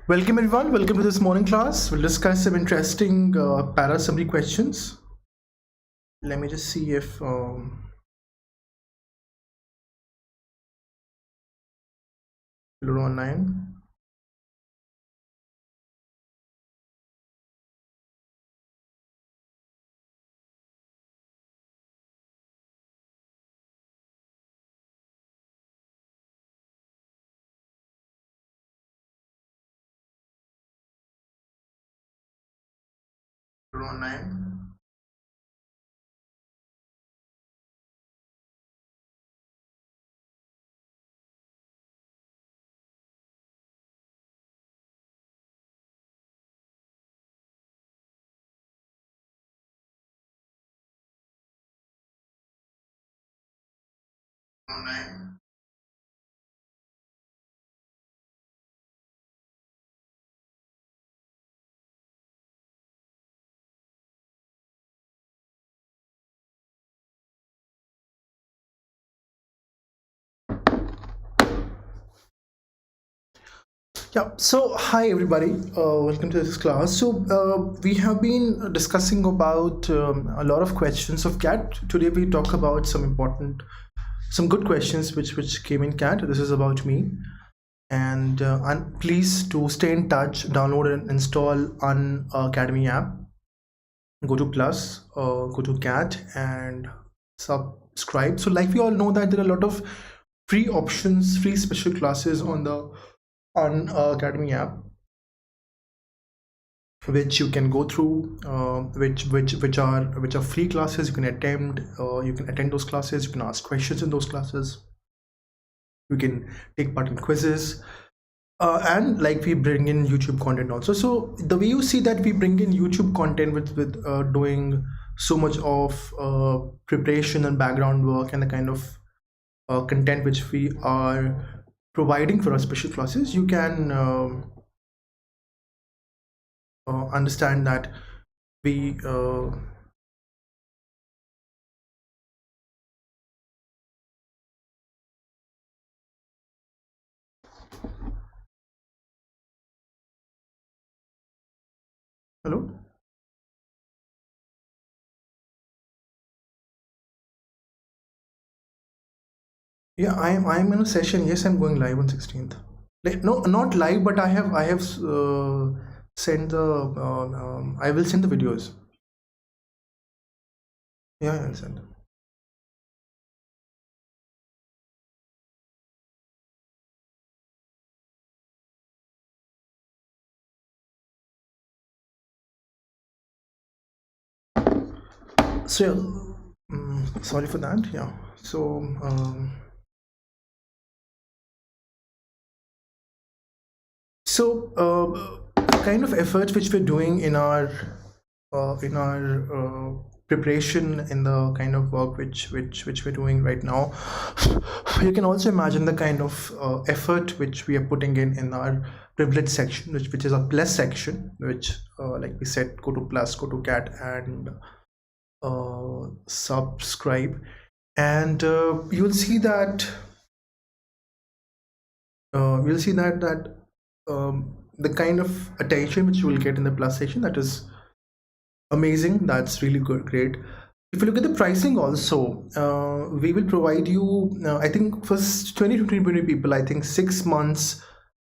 Welcome everyone, welcome to this morning class. We'll discuss some interesting Parasimply questions. Let me just see if you're online. You're online. Online. Yeah, so hi everybody, welcome to this class. So we have been discussing about a lot of questions of CAT. Today we talk about some good questions which came in CAT. This is about me. And please to stay in touch, download and install Unacademy app. Go to plus, go to CAT and subscribe. So like we all know that there are a lot of free options, free special classes on the Unacademy app, which you can go through, which are free classes. You can attend those classes. You can ask questions in those classes. You can take part in quizzes. And like we bring in YouTube content also. So the way you see that we bring in YouTube content with doing so much of preparation and background work and the kind of content which we are providing for our special classes, you can understand that we hello. Yeah, I'm in a session. Yes, I'm going live on 16th. No, not live, but I have sent the I will send the videos. Yeah, I'll send them. So sorry for that. Yeah, so kind of efforts which we're doing in our preparation, in the kind of work which we're doing right now, you can also imagine the kind of effort which we are putting in our privilege section, which is a plus section, which like we said, go to plus, go to CAT and subscribe, and you'll see that the kind of attention which you will get in the plus section, that is amazing. That's really good, great. If you look at the pricing also, we will provide you, I think for 20 to 20 people, I think 6 months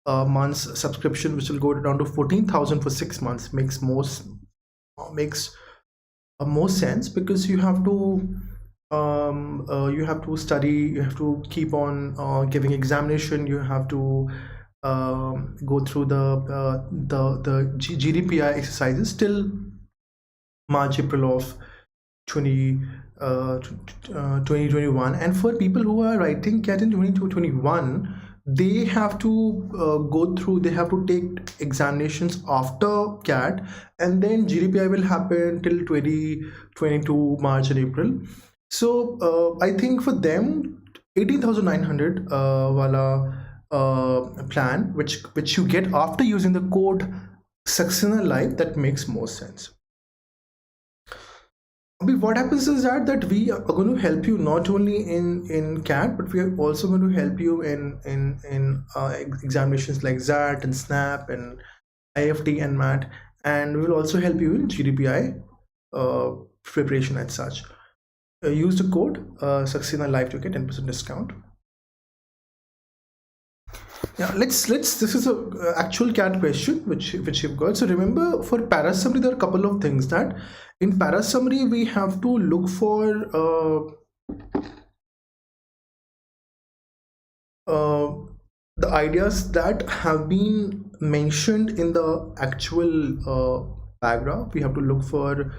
subscription, which will go down to 14,000 for 6 months, makes more sense, because you have to study, you have to keep on giving examination, you have to go through the GDPR exercises till March, April of 2021. And for people who are writing CAT in 2021, they have to they have to take examinations after CAT, and then GDPR will happen till 2022 March and April. So I think for them 18,900 wala plan, which you get after using the code Saxena Live, that makes more sense. What happens is that we are going to help you not only in CAT, but we are also going to help you in examinations like XAT and SNAP and IFT and MAT, and we will also help you in GDPI preparation and such. Use the code Saxena Live to get 10% discount. Yeah, let's this is a actual CAT question which you've got. So remember, for Parasimply there are a couple of things that in Parasimply we have to look for the ideas that have been mentioned in the actual paragraph. We have to look for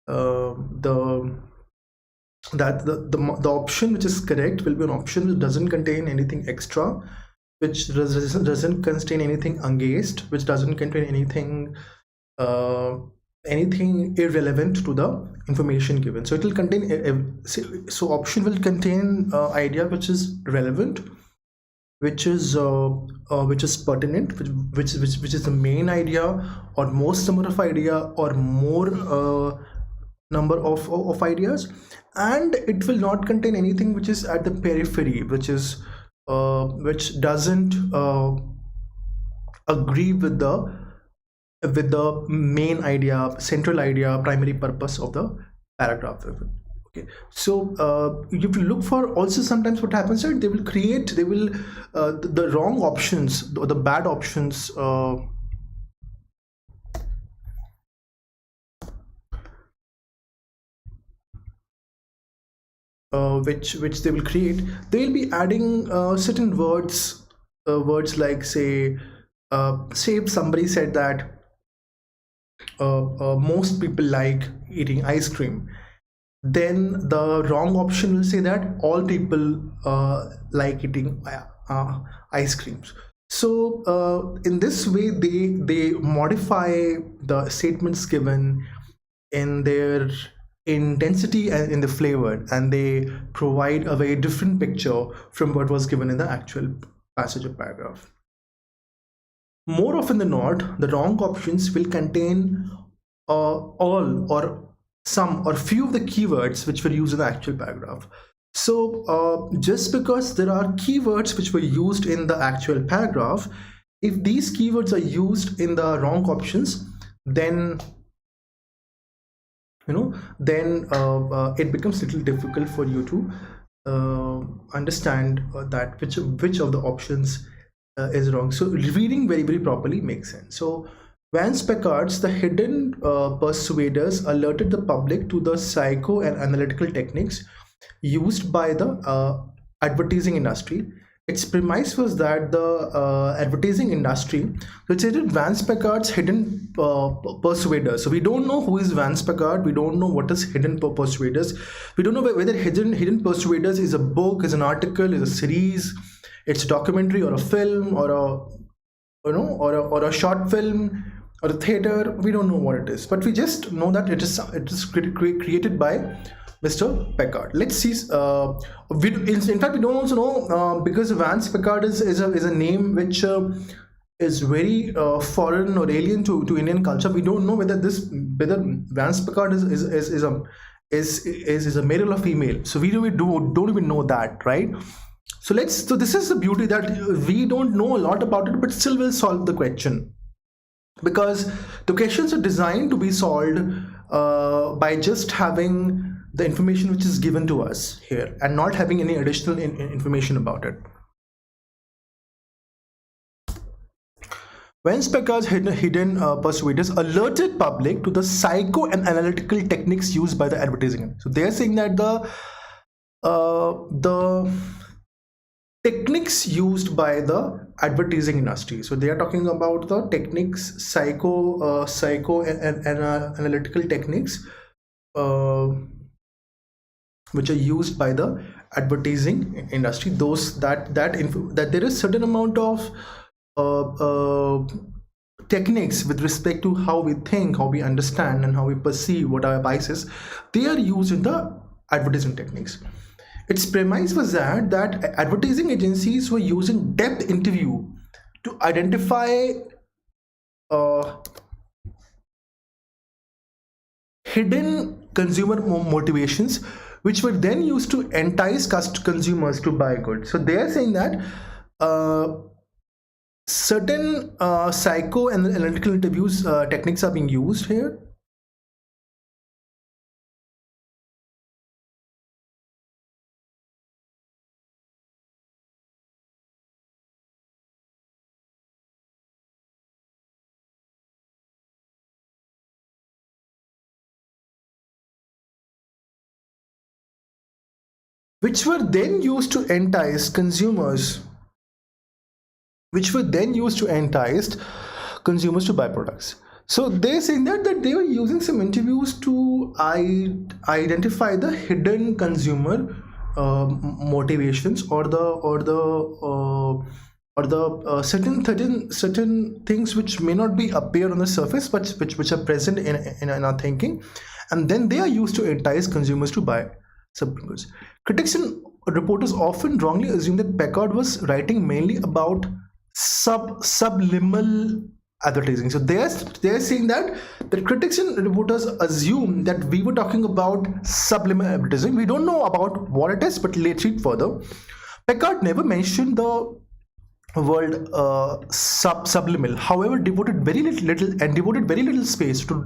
the option which is correct will be an option which doesn't contain anything extra, which doesn't contain anything ungauged, which doesn't contain anything anything irrelevant to the information given. So it will contain so option will contain idea which is relevant, which is pertinent, which is the main idea or most number of idea or more number of ideas, and it will not contain anything which is at the periphery, which doesn't agree with the main idea, central idea, primary purpose of the paragraph. Okay, so you have to look for also sometimes what happens is they will the wrong options or the bad options which they will create. They will be adding certain words like say somebody said that most people like eating ice cream, then the wrong option will say that all people like eating ice creams. So in this way they modify the statements given in their intensity and in the flavor, and they provide a very different picture from what was given in the actual passage of paragraph. More often than not, the wrong options will contain all or some or few of the keywords which were used in the actual paragraph. So just because there are keywords which were used in the actual paragraph, if these keywords are used in the wrong options, then it becomes a little difficult for you to understand that which of the options is wrong. So reading very properly makes sense. So Vance Packard's The Hidden Persuaders alerted the public to the psycho and analytical techniques used by the advertising industry. Its premise was that the advertising industry recited Vance Packard's hidden persuaders. So we don't know who is Vance Packard. We don't know what is hidden persuaders. We don't know whether hidden persuaders is a book, is an article, is a series, it's a documentary or a film or a short film or a theater. We don't know what it is, but we just know that it is created by Mr. Packard. Let's see. In fact, we don't also know because Vance Packard is a name which is very foreign or alien to Indian culture. We don't know whether Vance Packard is a male or female. So we don't even know that, right? So this is the beauty that we don't know a lot about it, but still we'll solve the question, because the questions are designed to be solved by just having the information which is given to us here and not having any additional information about it. When Packard's hidden persuaders alerted public to the psycho and analytical techniques used by the advertising. So they are saying that the techniques used by the advertising industry. So they are talking about the techniques, psycho and analytical techniques which are used by the advertising industry. Those that there is certain amount of techniques with respect to how we think, how we understand, and how we perceive what our biases. They are used in the advertising techniques. Its premise was that advertising agencies were using depth interview to identify hidden consumer motivations, which were then used to entice consumers to buy goods. So they are saying that certain psycho and analytical interviews techniques are being used here. Which were then used to entice consumers to buy products. So they're saying that they were using some interviews to identify the hidden consumer motivations or the certain things which may not be appear on the surface, but which are present in our thinking, and then they are used to entice consumers to buy some goods. Critics and reporters often wrongly assume that Packard was writing mainly about subliminal advertising. So they're saying that the critics and reporters assume that we were talking about subliminal advertising. We don't know about what it is, but let's read further. Packard never mentioned the word subliminal, however, devoted very little space to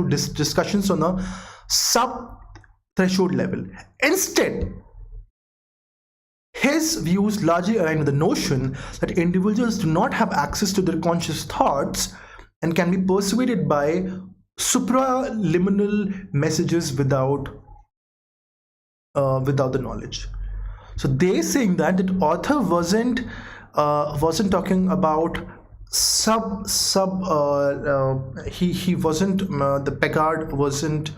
discussions on a sub threshold level. Instead, his views largely align with the notion that individuals do not have access to their conscious thoughts and can be persuaded by supraliminal messages without the knowledge. So they're saying that the author wasn't talking about he wasn't the Packard wasn't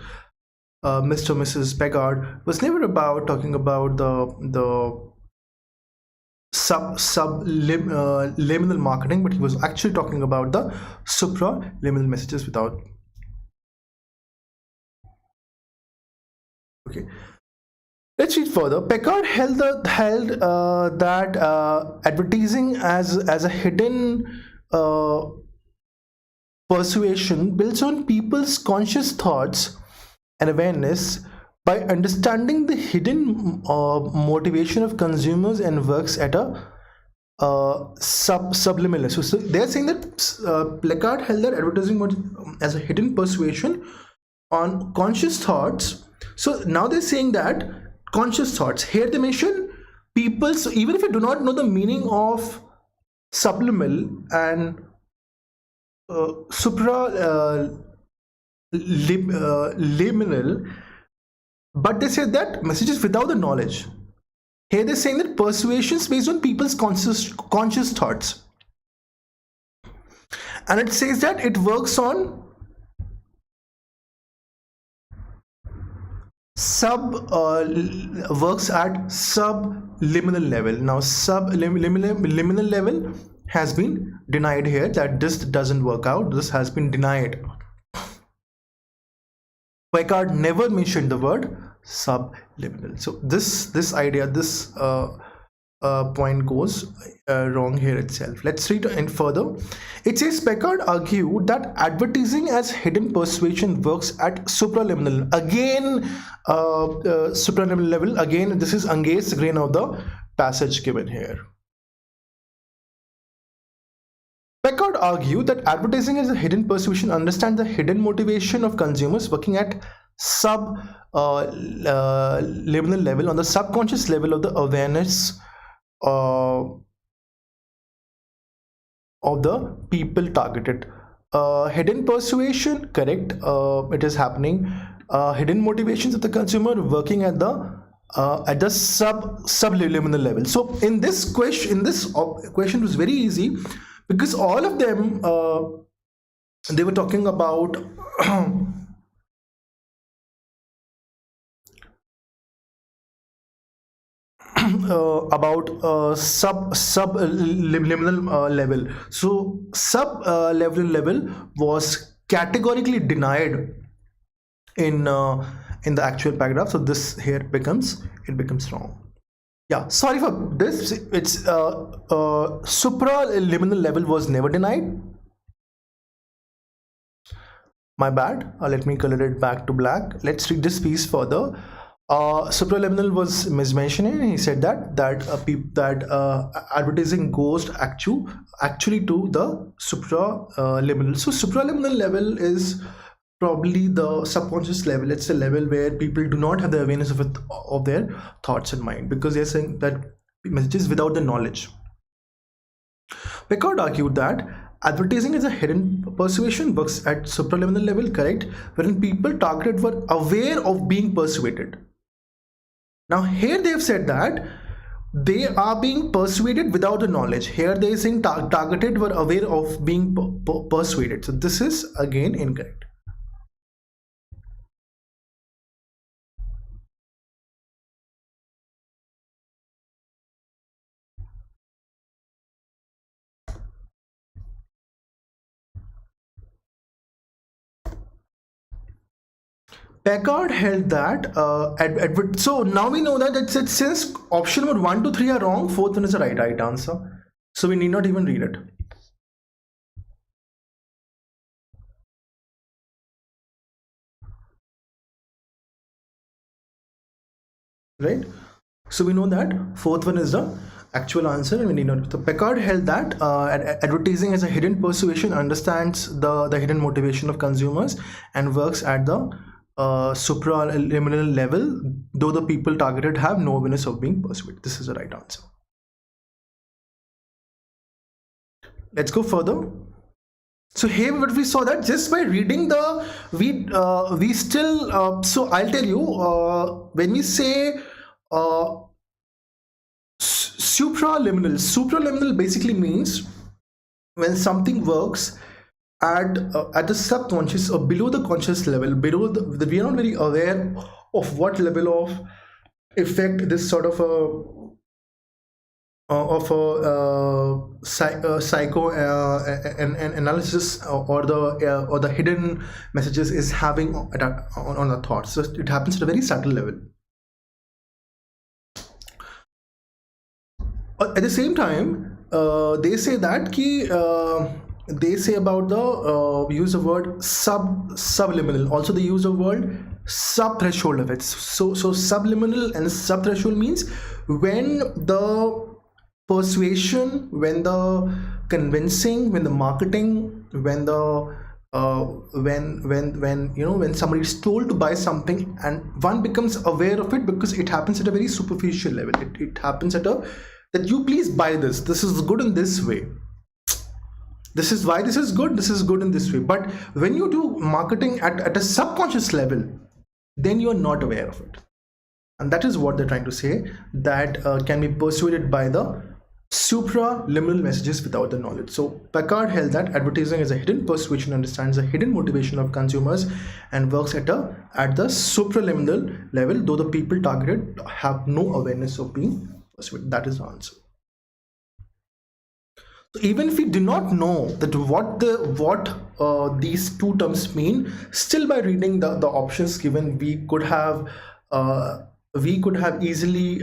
Mr. and Mrs. Packard was never about talking about the subliminal marketing, but he was actually talking about the supraliminal messages without. Okay, let's read further. Packard held that advertising as a hidden persuasion builds on people's conscious thoughts and awareness by understanding the hidden motivation of consumers and works at a subliminal. So they're saying that Packard held that advertising as a hidden persuasion on conscious thoughts. So now they're saying that conscious thoughts, here they mention people. So even if you do not know the meaning of subliminal and supraliminal, but they say that messages without the knowledge. Here they're saying that persuasions based on people's conscious thoughts, and it says that it works on works at subliminal level. Now subliminal level has been denied here, that this doesn't work out. This has been denied. Packard never mentioned the word subliminal. So this idea, this point goes wrong here itself. Let's read and further. It says Packard argued that advertising as hidden persuasion works at supraliminal. Again, supraliminal level. Again, this is against the grain of the passage given here. Packard argued that advertising as a hidden persuasion understands the hidden motivation of consumers working at subliminal level, on the subconscious level of the awareness of the people targeted. Hidden persuasion, correct, it is happening. Hidden motivations of the consumer working at the subliminal level. So in this question, was very easy, because all of them they were talking about subliminal level. So level was categorically denied in the actual paragraph. So this here becomes wrong. Yeah, sorry for this. It's supraliminal level was never denied. My bad. Let me color it back to black. Let's read this piece further. Supraliminal was mismentioning. He said that advertising goes actually to the supraliminal. So supraliminal level is probably the subconscious level. It's a level where people do not have the awareness of their thoughts and mind, because they're saying that messages without the knowledge. Picard argued that advertising is a hidden persuasion, works at supraliminal level, correct, wherein people targeted were aware of being persuaded. Now here they have said that they are being persuaded without the knowledge. Here they are saying targeted were aware of being persuaded. So this is again incorrect. Packard held that so now we know that it's since option number 1 to 3 are wrong, fourth one is the right answer. So we need not even read it. Right? So we know that fourth one is the actual answer, and we need not. So Packard held that advertising as a hidden persuasion understands the hidden motivation of consumers and works at the supraliminal level, though the people targeted have no awareness of being persuaded. This is the right answer. Let's go further. So here what we saw that just by reading the we still so I'll tell you when we say supraliminal basically means when something works at the subconscious or below the conscious level, below we are not very aware of what level of effect this sort of psycho analysis or the hidden messages is having on the thoughts. So it happens at a very subtle level. At the same time, they say that they say about the use of word subliminal. Also, they use the word sub-threshold effects. So subliminal and sub-threshold means when the persuasion, when the convincing, when the marketing, when the when somebody is told to buy something and one becomes aware of it, because it happens at a very superficial level. It happens at a that you please buy this. This is good in this way. This is why this is good. This is good in this way. But when you do marketing at a subconscious level, then you are not aware of it. And that is what they're trying to say, that can be persuaded by the supraliminal messages without the knowledge. So Packard held that advertising is a hidden persuasion, understands the hidden motivation of consumers and works at the supraliminal level, though the people targeted have no awareness of being persuaded. That is the answer. So even if we do not know that what these two terms mean, still by reading the options given, we could have easily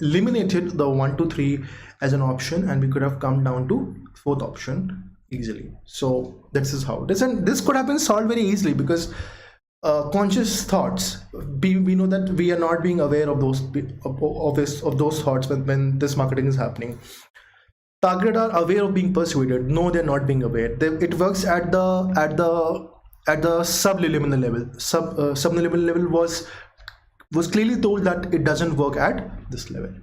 eliminated the 1 to 3 as an option, and we could have come down to fourth option easily. So this is how it is, and this could have been solved very easily because conscious thoughts, we know that we are not being aware of those thoughts when this marketing is happening. Targeted are aware of being persuaded. No, they're not being aware. It works at the subliminal level. Subliminal level was clearly told that it doesn't work at this level.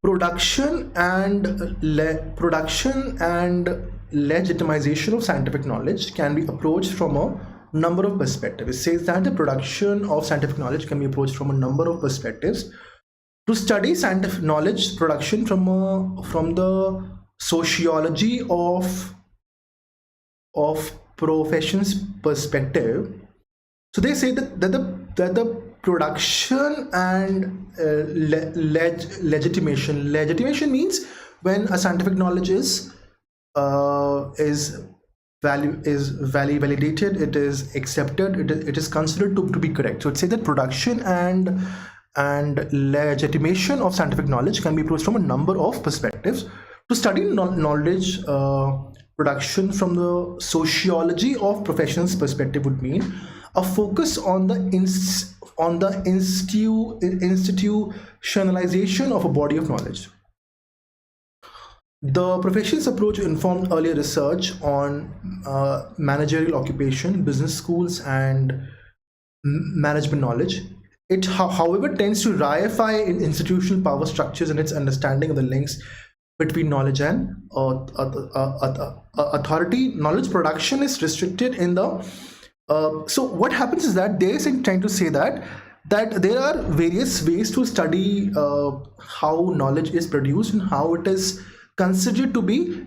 Production and legitimization of scientific knowledge can be approached from a number of perspectives. It says that the production of scientific knowledge can be approached from a number of perspectives. To study scientific knowledge production from the sociology of professions perspective, so they say that the production and legitimation means when a scientific knowledge is validated, it is accepted, it is considered to be correct. So it says that production and legitimation of scientific knowledge can be approached from a number of perspectives. To study knowledge production from the sociology of professions perspective would mean a focus on the institutionalization of a body of knowledge. The professions approach informed earlier research on managerial occupation, business schools, and management knowledge. It, however, tends to reify in institutional power structures and its understanding of the links between knowledge and authority. Knowledge production is restricted in the so what happens is that they are trying to say that there are various ways to study how knowledge is produced and how it is considered to be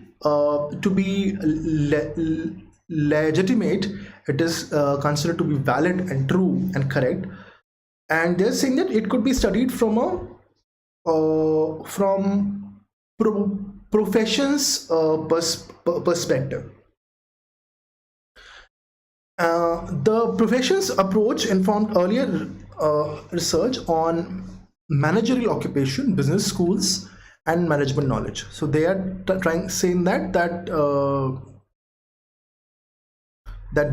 legitimate. It is considered to be valid and true and correct, and they're saying that it could be studied from a professions perspective. The professions approach informed earlier research on managerial occupation, business schools, and management knowledge. So they are saying that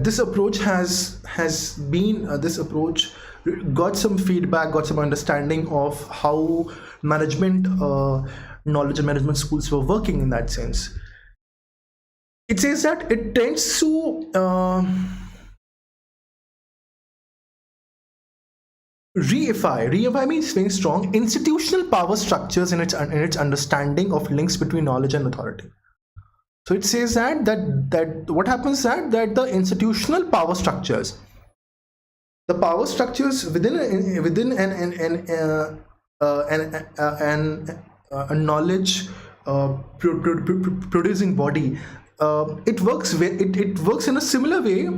this approach has been this approach got some feedback, got some understanding of how management knowledge and management schools were working in that sense. It says that it tends to reify means very strong institutional power structures in its understanding of links between knowledge and authority. So it says that what happens that the institutional power structures, the power structures within a knowledge producing body, it works in a similar way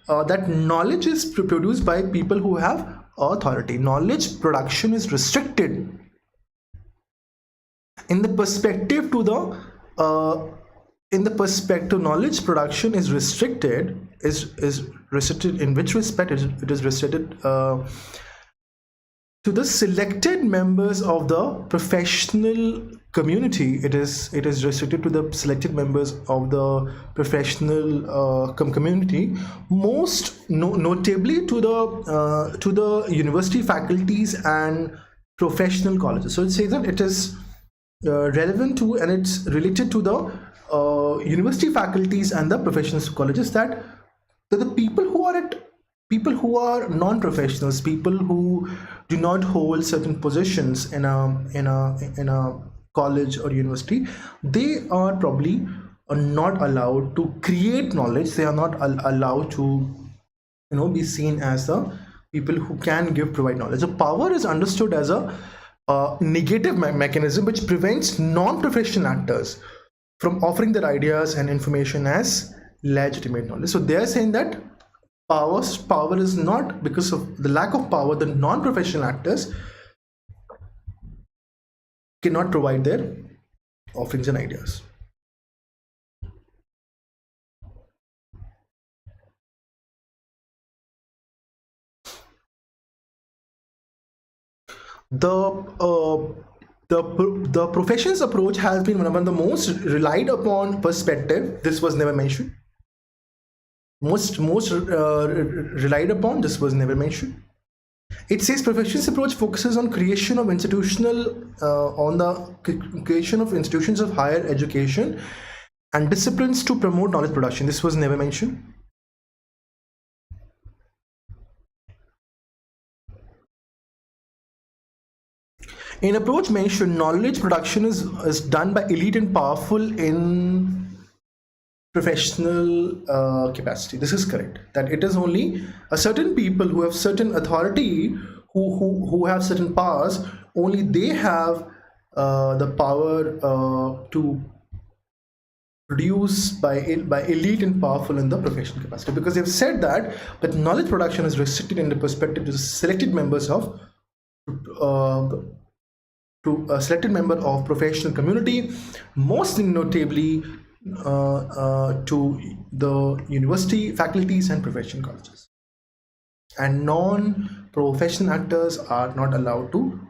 that knowledge is produced by people who have authority. Knowledge production is restricted in the perspective to the knowledge production is restricted in which respect it is restricted to the selected members of the professional community. It is restricted to the selected members of the professional community, most notably to the university faculties and professional colleges. So it says that it is relevant to and it's related to the university faculties and the professional colleges, that the people who are non-professionals, people who do not hold certain positions in a college or university, they are probably not allowed to create knowledge. They are not allowed to be seen as the people who can provide knowledge. So power is understood as a negative mechanism which prevents non-professional actors from offering their ideas and information as legitimate knowledge. So they are saying that power is not, because of the lack of power, the non-professional actors cannot provide their offerings and ideas. The professions approach has been one of the most relied upon perspective. This was never mentioned. Most relied upon. This was never mentioned. It says professions approach focuses on creation of creation of institutions of higher education and disciplines to promote knowledge production. This was never mentioned. In approach mentioned, knowledge production is done by elite and powerful in professional capacity. This is correct. That it is only a certain people who have certain authority, who have certain powers. Only they have the power to produce by elite and powerful in the professional capacity, because they've said that knowledge production is restricted in the perspective to selected members of a selected member of professional community, most notably to the university faculties and professional colleges, and non-professional actors are not allowed to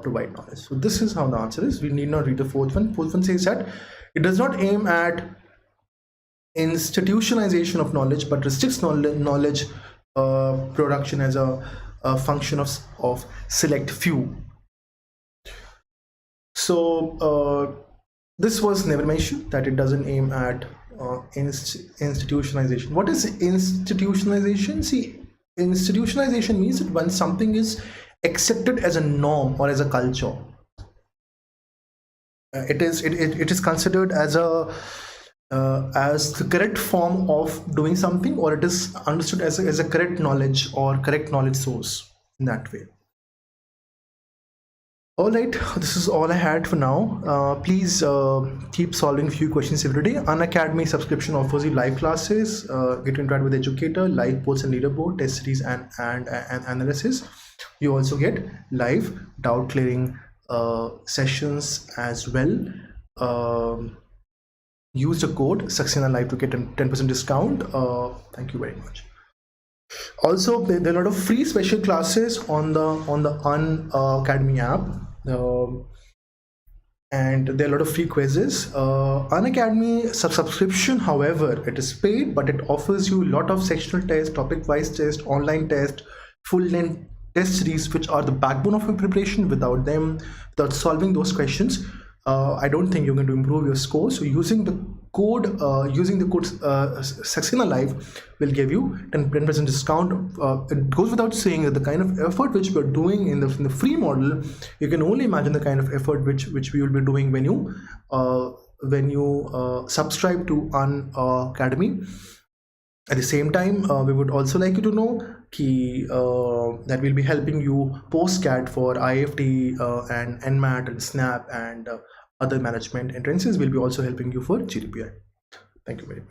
provide knowledge. So this is how the answer is. We need not read the fourth one. Fourth one says that it does not aim at institutionalization of knowledge, but restricts knowledge production as a function of select few. So this was never mentioned, that it doesn't aim at institutionalization. What is institutionalization? See, institutionalization means that when something is accepted as a norm or as a culture, it is considered as the correct form of doing something, or it is understood as a correct knowledge or correct knowledge source in that way. All right, this is all I had for now. Please keep solving a few questions every day. Unacademy subscription offers you live classes, get to interact with the educator, live polls and leaderboard, test series and analysis. You also get live doubt clearing sessions as well. Use the code Saxena Live to get a 10% discount. Thank you very much. Also, there are a lot of free special classes on the Unacademy app, and there are a lot of free quizzes. Unacademy subscription, however, it is paid, but it offers you a lot of sectional tests, topic-wise tests, online tests, full-length test series, which are the backbone of your preparation. Without them, without solving those questions, I don't think you're going to improve your score. So using the code Saxena Live will give you 10% discount. It goes without saying that the kind of effort which we're doing in the free model, you can only imagine the kind of effort which we will be doing when you subscribe to Unacademy. At the same time, we would also like you to know that we'll be helping you post-CAT for IFT and NMAT and SNAP and other management entrances. We'll be also helping you for GDPI. Thank you very much.